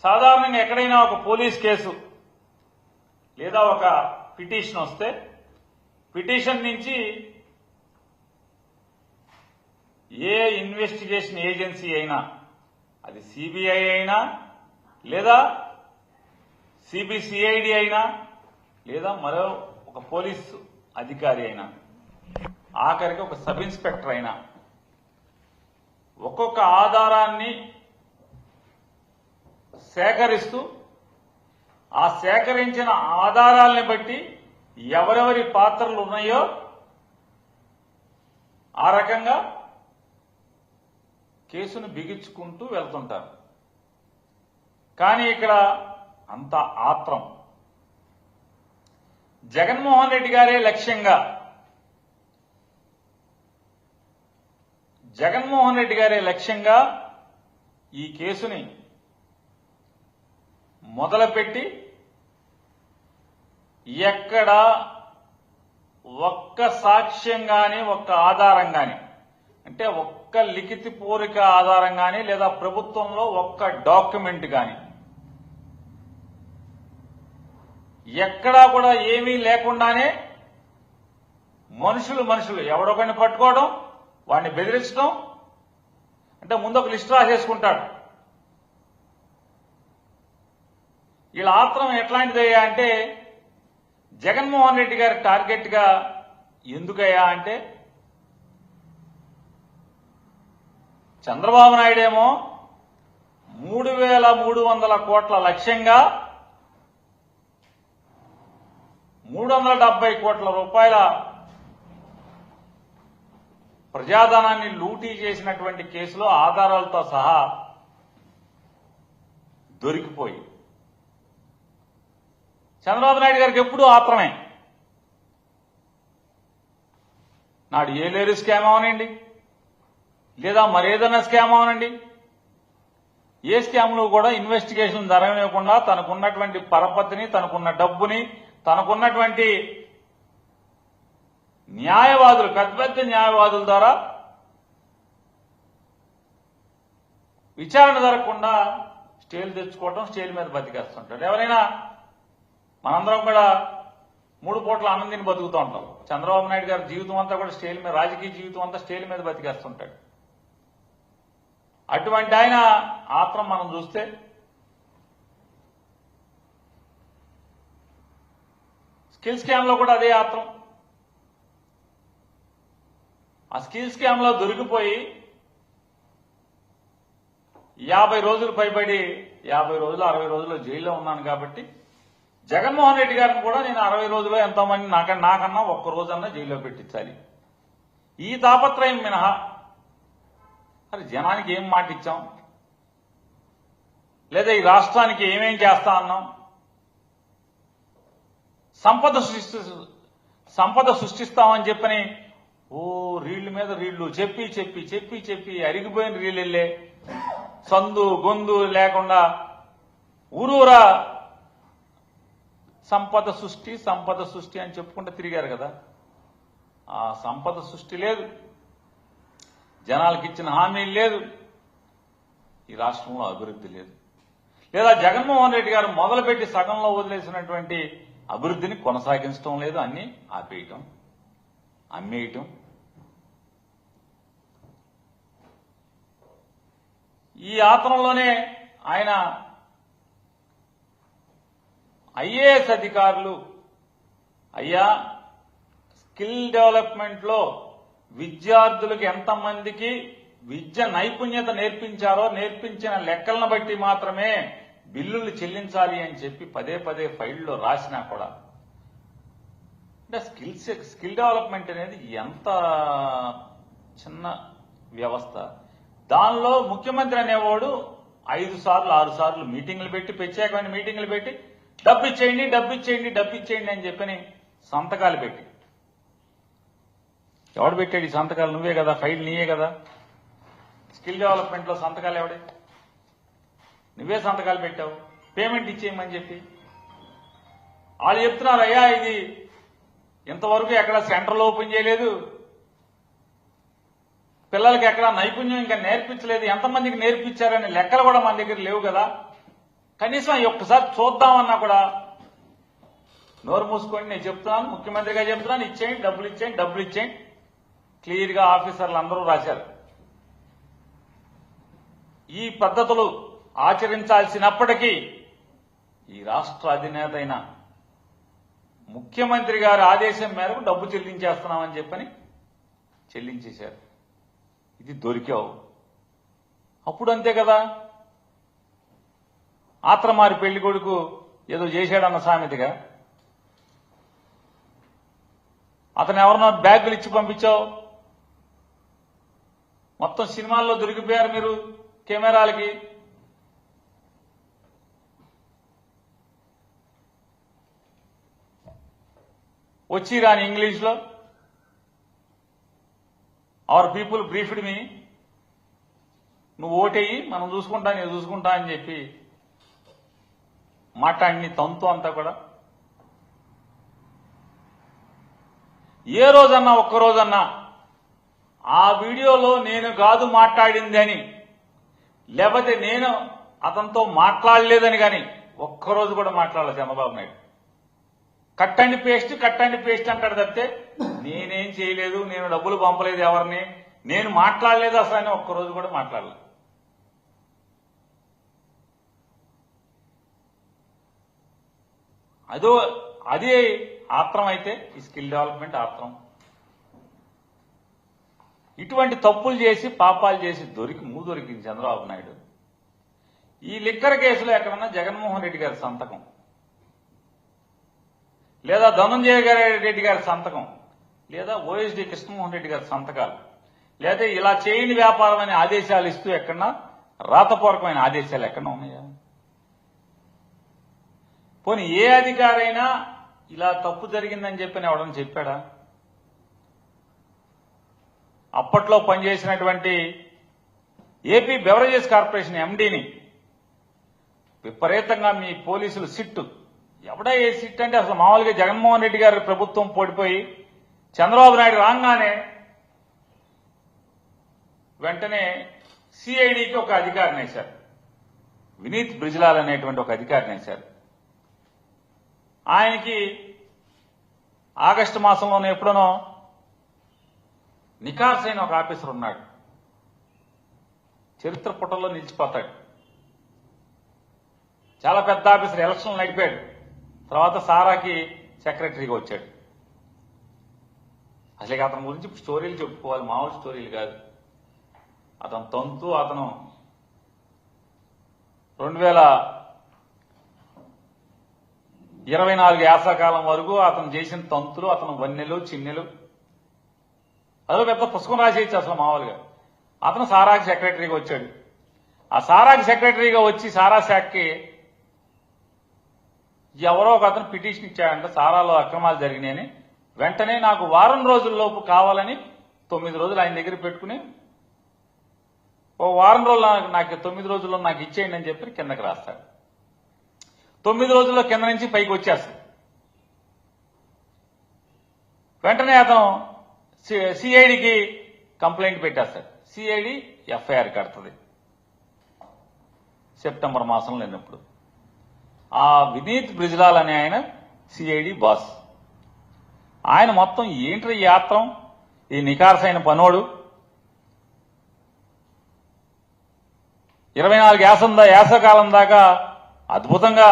సాధారణంగా ఎక్కడైనా ఒక పోలీస్ కేసు లేదా ఒక పిటిషన్ వస్తే పిటిషన్ నుంచి ఏ ఇన్వెస్టిగేషన్ ఏజెన్సీ అయినా, అది సిబిఐ అయినా లేదా సిబిసిఐడి అయినా లేదా మరో ఒక పోలీసు అధికారి అయినా, ఆఖరికి ఒక సబ్ ఇన్స్పెక్టర్ అయినా, ఒక్కొక్క ఆధారాన్ని సేకరిస్తూ ఆ సేకరించిన ఆధారాలని బట్టి ఎవరెవరి పాత్రలు ఉన్నాయో ఆ రకంగా కేసును బిగించుకుంటూ వెళ్తుంటారు. కానీ ఇక్కడ అంత ఆత్రం జగన్మోహన్ రెడ్డి గారే లక్ష్యంగా, జగన్మోహన్ రెడ్డి గారే లక్ష్యంగా ఈ కేసుని మొదలుపెట్టి ఎక్కడ ఒక్క సాక్ష్యం గాని, ఒక్క ఆధారం గాని, అంటే ఒక్క లిఖితపూర్వక ఆధారం గాని లేదా ప్రభుత్వంలో ఒక్క డాక్యుమెంట్ గాని ఎక్కడా కూడా ఏమీ లేకుండానే మనుషులు ఎవడొకరిని పట్టుకోవడం, వాడిని బెదిరించడం, అంటే ముందు ఒక లిస్ట్ రాసేసుకుంటాడు. వీళ్ళ ఆత్రం ఎట్లాంటిదయ్యా అంటే జగన్మోహన్ రెడ్డి గారి టార్గెట్ గా ఎందుకయ్యా అంటే చంద్రబాబు నాయుడేమో 3,300 కోట్ల లక్ష్యంగా 370 కోట్ల రూపాయల ప్రజాధనాన్ని లూటీ చేసినటువంటి కేసులో ఆధారాలతో సహా దొరికిపోయి చంద్రబాబు నాయుడు గారికి ఎప్పుడూ ఆత్రమే. నాడు ఏలేరు స్కామ్ అవనండి లేదా మరేదైనా స్కామ్ అవనండి, ఏ స్కామ్లో కూడా ఇన్వెస్టిగేషన్ జరగనివ్వకుండా తనకున్నటువంటి పరపతిని, తనకున్న డబ్బుని, తనకున్నటువంటి న్యాయవాదులు, పెద్ద న్యాయవాదుల ద్వారా విచారణ జరగకుండా స్టేలు తెచ్చుకోవడం, స్టేల్ మీద బతికేస్తుంటాడు. ఎవరైనా మనందరం కూడా 3 పూట్ల అన్నం తిని బతుకుతూ ఉంటాం. చంద్రబాబు నాయుడు గారి జీవితం అంతా కూడా స్టేల్ మీద, రాజకీయ జీవితం అంతా స్టేల్ మీద బతికేస్తుంటాడు. అటువంటి ఆయన ఆత్రం మనం చూస్తే స్కిల్ స్కామ్ లో కూడా అదే ఆత్రం. ఆ స్కిల్ స్కామ్ లో దొరికిపోయి 50 రోజులు పైబడి 50 రోజులు 60 రోజులు జైల్లో ఉన్నాను కాబట్టి జగన్మోహన్ రెడ్డి గారిని కూడా నేను 60 రోజుల్లో ఎంతోమంది నాకన్నా ఒక్క రోజన్నా జైల్లో పెట్టించాలి. ఈ తాపత్రయం మినహా మరి జనానికి ఏం మాట ఇచ్చాం, లేదా ఈ రాష్ట్రానికి ఏమేం చేస్తా అన్నాం, సంపద సృష్టిస్తామని చెప్పని రీళ్ల మీద రీళ్లు చెప్పి అరిగిపోయిన రీళ్ళెళ్ళే సందు గొందు లేకుండా ఊరూరా సంపద సృష్టి అని చెప్పుకుంటూ తిరిగారు కదా. ఆ సంపద సృష్టి లేదు, జనాలకు ఇచ్చిన హామీలు లేదు, ఈ రాష్ట్రంలో అభివృద్ధి లేదు. లేదా జగన్మోహన్ రెడ్డి గారు మొదలుపెట్టి సగంలో వదిలేసినటువంటి అభివృద్ధిని కొనసాగించడం లేదు, అన్ని ఆపేయటం, అమ్మేయటం. ఈ ఆత్రంలోనే ఆయన ఐఏఎస్ అధికారులు, అయ్యా స్కిల్ డెవలప్మెంట్ లో విద్యార్థులకు ఎంతమందికి విద్య నైపుణ్యత నేర్పించారో నేర్పించిన లెక్కలను బట్టి మాత్రమే బిల్లులు చెల్లించాలి అని చెప్పి పదే ఫైల్లో రాసినా కూడా, అంటే స్కిల్ డెవలప్మెంట్ అనేది ఎంత చిన్న వ్యవస్థ. దానిలో ముఖ్యమంత్రి అనేవాడు 5 సార్లు 6 సార్లు మీటింగులు పెట్టి, ప్రత్యేకమైన మీటింగులు పెట్టి డబ్బు ఇచ్చేయండి అని చెప్పని సంతకాలు పెట్టి, ఎవడు పెట్టాడు ఈ సంతకాలు? నువ్వే కదా, ఫైల్ నీయే కదా. స్కిల్ డెవలప్మెంట్ లో సంతకాలు ఎవడే? నువ్వే సంతకాలు పెట్టావు, పేమెంట్ ఇచ్చేయమని చెప్పి. వాళ్ళు చెప్తున్నారు, అయ్యా ఇది ఇంతవరకు ఎక్కడ సెంటర్లో ఓపెన్ చేయలేదు, పిల్లలకి ఎక్కడ నైపుణ్యం ఇంకా నేర్పించలేదు, ఎంతమందికి నేర్పించారనే లెక్కలు కూడా మన దగ్గర లేవు కదా. కనీసం ఒక్కసారి చూద్దామన్నా కూడా నోరు మూసుకొని నేను చెప్తున్నాను, ముఖ్యమంత్రిగా చెప్తున్నాను, ఇచ్చేయండి, డబ్బులు ఇచ్చేయండి, డబ్బులు ఇచ్చేయండి. క్లియర్గా ఆఫీసర్లు అందరూ రాశారు. ఈ పద్ధతులు ఆచరించాల్సినప్పటికీ ఈ రాష్ట్ర అధినేత అయిన ముఖ్యమంత్రి గారి ఆదేశం మేరకు డబ్బు చెల్లించేస్తున్నామని చెప్పని చెల్లించేశారు. ఇది దొరికావు. అప్పుడు అంతే కదా, ఆత్రమారి పెళ్లి కొడుకు ఏదో చేశాడన్న సామెతగా అతను ఎవరినో బ్యాగులు ఇచ్చి పంపించావు. మొత్తం సినిమాల్లో దొరికిపోయారు మీరు కెమెరాలకి. వచ్చి రాని ఇంగ్లీష్లో అవర్ పీపుల్ బ్రీఫ్డ్ మీ, నువ్వు ఓటేయి మనం చూసుకుంటా, నేను చూసుకుంటా అని చెప్పి మాట్లాడి తంతు అంతా కూడా. ఏ రోజన్నా ఒక్కరోజన్నా ఆ వీడియోలో నేను కాదు మాట్లాడింది అని, లేకపోతే నేను అతనితో మాట్లాడలేదని కానీ ఒక్కరోజు కూడా మాట్లాడాలి Chandrababu Naidu. Cut and paste అంటాడు తప్పితే నేనేం చేయలేదు, నేను డబ్బులు పంపలేదు ఎవరిని, నేను మాట్లాడలేదు అసలు అని ఒక్కరోజు కూడా మాట్లాడలేదు. అదే ఆత్రం అయితే ఈ స్కిల్ డెవలప్మెంట్ ఆత్రం. ఇటువంటి తప్పులు చేసి పాపాలు చేసి దొరికింది చంద్రబాబు నాయుడు. ఈ లిక్కర్ కేసులో ఎక్కడన్నా జగన్మోహన్ రెడ్డి గారి సంతకం, లేదా ధనంజయ రెడ్డి గారి సంతకం, లేదా ఓఎస్డీ కృష్ణమోహన్ రెడ్డి గారి సంతకాలు, లేదా ఇలా చేయండి వ్యాపారం అనే ఆదేశాలు ఇస్తూ ఎక్కడన్నా రాతపూర్వకమైన ఆదేశాలు ఎక్కడన్నా ఉన్నాయా? పోనీ ఏ అధికారైనా ఇలా తప్పు జరిగిందని చెప్పని ఎవడని చెప్పాడా? అప్పట్లో పనిచేసినటువంటి ఏపీ బెవరేజెస్ కార్పొరేషన్ ఎండీని విపరీతంగా మీ పోలీసులు సిట్టు, ఎవడా ఏ సిట్ అంటే అసలు మామూలుగా జగన్మోహన్ రెడ్డి గారి ప్రభుత్వం పడిపోయి చంద్రబాబు నాయుడు రాగానే వెంటనే సిఐడికి ఒక అధికారిని వేశారు, వినీత్ బ్రిజ్లాల్ అనేటువంటి ఒక అధికారిని వేశారు. ఆయనకి ఆగస్టు మాసంలోనే ఎప్పుడనో నికార్స్ అయిన ఒక ఆఫీసర్ ఉన్నాడు, చరిత్ర పుటల్లో నిలిచిపోతాడు. చాలా పెద్ద ఆఫీసర్, ఎలక్షన్లు నడిపాడు, తర్వాత సారాకి సెక్రటరీగా వచ్చాడు. అసలు అతని గురించి స్టోరీలు చెప్పుకోవాలి, మామూలు స్టోరీలు కాదు. అతను తంతు, అతను 2024 యాసకాలం వరకు అతను చేసిన తంతులు, అతను వన్నెలు చిన్నెలు, అదో పెద్ద పుస్తకం రాసేయచ్చు అసలు మామూలుగా. అతను సారాకి సెక్రటరీగా వచ్చాడు. ఆ సారాకి సెక్రటరీగా వచ్చి సారా శాఖకి ఎవరో ఒక అతను పిటిషన్ ఇచ్చాడంట, సారాలో అక్రమాలు జరిగినాయని. వెంటనే నాకు వారం రోజుల్లోపు కావాలని 9 రోజులు ఆయన దగ్గర పెట్టుకుని, ఓ వారం రోజులు నాకు 9 రోజుల్లో నాకు ఇచ్చేయండి అని చెప్పి కిందకి రాస్తాడు. 9 రోజుల్లో కింద నుంచి పైకి వచ్చేస్తాడు. వెంటనే అతను సిఐడికి కంప్లైంట్ పెట్టేస్తాడు. సిఐడి ఎఫ్ఐఆర్ కడుతుంది సెప్టెంబర్ మాసంలో లేనప్పుడు. ఆ వినీత్ బ్రిజ్లాల్ అనే ఆయన సిఐడి బాస్. ఆయన మొత్తం ఏంటి యాత్రం, ఈ నికార్స్ అయిన పనోడు 24 యాసకాలం దాకా అద్భుతంగా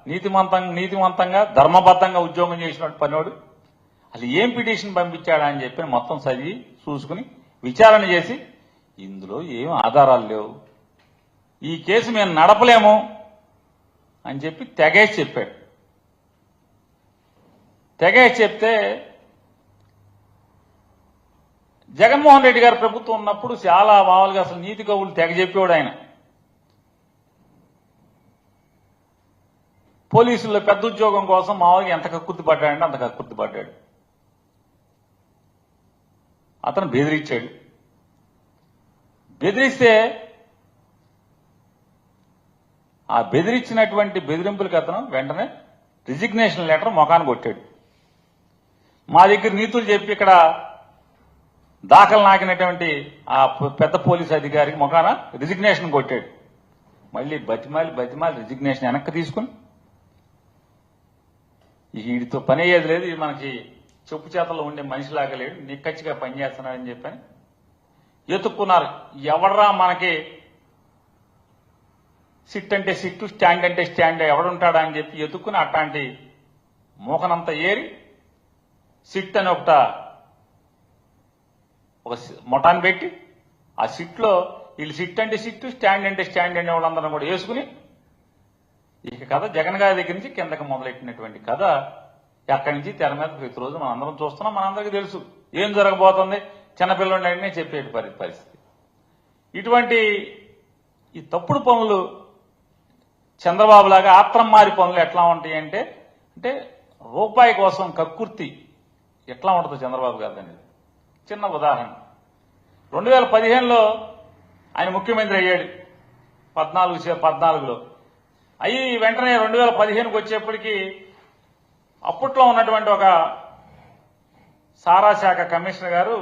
నీతివంతంగా ధర్మబద్ధంగా ఉద్యోగం చేసినట్టు పనోడు అసలు ఏం పిటిషన్ పంపించాడా అని చెప్పి మొత్తం చదివి చూసుకుని విచారణ చేసి ఇందులో ఏం ఆధారాలు లేవు, ఈ కేసు మేము నడపలేము అని చెప్పి తెగేసి చెప్పాడు. తెగేసి చెప్తే జగన్మోహన్ రెడ్డి గారి ప్రభుత్వం ఉన్నప్పుడు చాలా మామూలుగా అసలు నీతి కవులు తెగ చెప్పేవాడు ఆయన. పోలీసుల్లో పెద్ద ఉద్యోగం కోసం మామూలుగా ఎంత కక్కుర్తి పడ్డాడంటే అంత కక్కుర్తి పడ్డాడు. అతను బెదిరించాడు. బెదిరిస్తే ఆ బెదిరించినటువంటి బెదిరింపులకు అతను వెంటనే రిజిగ్నేషన్ లెటర్ మొఖాన్ని కొట్టాడు. మా దగ్గర నీతులు చెప్పి ఇక్కడ దాఖలు నాకినటువంటి ఆ పెద్ద పోలీసు అధికారికి మొఖాన రిజిగ్నేషన్ కొట్టాడు. మళ్ళీ బతిమాలి రిజిగ్నేషన్ వెనక్కి తీసుకుని వీడితో పని అయ్యేది లేదు, ఇది మనకి చెప్పు చేతల్లో ఉండే మనిషిలాగా లేడు, నిక్కచ్చిగా పనిచేస్తున్నాడని చెప్పని ఎత్తుక్కున్నారు. ఎవడరా మనకి సిట్ అంటే సిట్టు, స్టాండ్ అంటే స్టాండ్ ఎవడుంటాడా అని చెప్పి ఎత్తుక్కుని అట్లాంటి మోకనంతా ఏరి సిట్ అని ఒక మొటాన్ని పెట్టి ఆ సిట్లో వీళ్ళు సిట్ అంటే సిట్టు, స్టాండ్ అంటే స్టాండ్ అనే వాళ్ళందరం కూడా వేసుకుని ఇక కథ జగన్ గారి దగ్గర నుంచి కిందకి మొదలెట్టినటువంటి కథ ఎక్కడి నుంచి తెర మీద ప్రతిరోజు మనందరం చూస్తున్నాం. మనందరికీ తెలుసు ఏం జరగబోతుంది, చిన్నపిల్లడినే చెప్పే పరిస్థితి. ఇటువంటి ఈ తప్పుడు పనులు చంద్రబాబు లాగా ఆత్రంమారి పనులు ఎట్లా ఉంటాయి అంటే రూపాయి కోసం కక్కుర్తి ఎట్లా ఉంటుందో చంద్రబాబు గారు అనేది చిన్న ఉదాహరణ. 2015లో ఆయన ముఖ్యమంత్రి అయ్యాడు, 14లో అయ్యి వెంటనే 2015కి వచ్చేప్పటికీ అప్పట్లో ఉన్నటువంటి ఒక సారా శాఖ కమిషనర్ గారు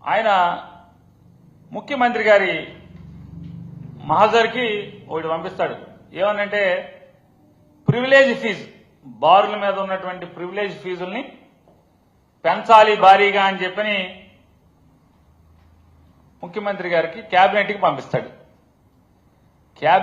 ఆయన ముఖ్యమంత్రి గారి మహజర్కి ఒకటి పంపిస్తాడు. ఏమనంటే ప్రివిలేజ్ ఫీజు, బారుల మీద ఉన్నటువంటి ప్రివిలేజ్ ఫీజుల్ని పెంచాలి భారీగా అని చెప్పని ముఖ్యమంత్రి గారికి క్యాబినెట్కి పంపిస్తాడు. క్యాబినెట్